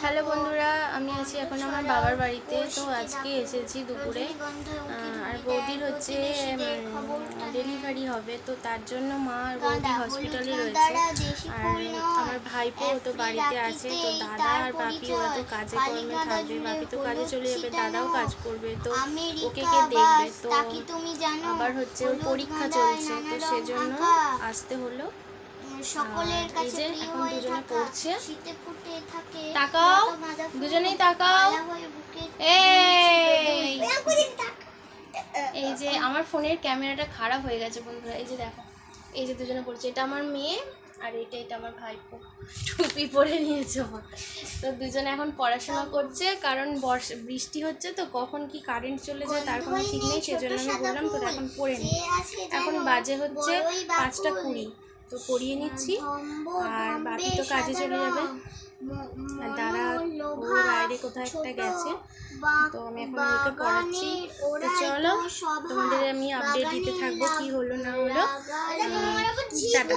Hello বন্ধুরা, আমি আছি এখন আমার বাবার বাড়িতে। তো আজকে এসেছি দুপুরে, আর বৌদির হচ্ছে ডেলিভারি হবে, তো তার জন্য মা আর বৌদি হসপিটালে রয়েছে। আর আমার ভাইপো তো বাড়িতে আছে, তো দাদা আর বাপি ওরা তো কাজে কর্মে থাকবে। বাপি তো কাজে চলে যাবে, দাদাও কাজ করবে, তো ওকে কে দেখবে। তো আবার হচ্ছে ওর পরীক্ষা চলছে, তো সেজন্য আসতে হলো। সকলের কাছে এখন দুজনে পড়ছে। তাকাও, দুজনেই তাকাও। এই যে আমার ফোনের ক্যামেরাটা খারাপ হয়ে গেছে বন্ধুরা, এই যে দেখো, এই যে দুজনে পড়ছে। এটা আমার মেয়ে আর এটা আমার ভাইপো, টুপি পরে নিয়েছে। তো দুজনে এখন পড়াশোনা করছে, কারণ বৃষ্টি হচ্ছে, তো কখন কি কারেন্ট চলে যায় তার কোনো ঠিক নেই। সেজন্য আমি বললাম তো এখন পড়ে নি। এখন বাজে হচ্ছে 5:20, তো পড়িয়ে নিচ্ছি। আর বাপি তো কাজে চলে যাবে, আর দাদা ও বাইরে কোথাও একটা গেছে, তো আমি এখন ওকে পড়াচ্ছি। তো চলো, তোমাদের আমি আপডেট দিতে থাকবো কি হলো না হলো। টাটা।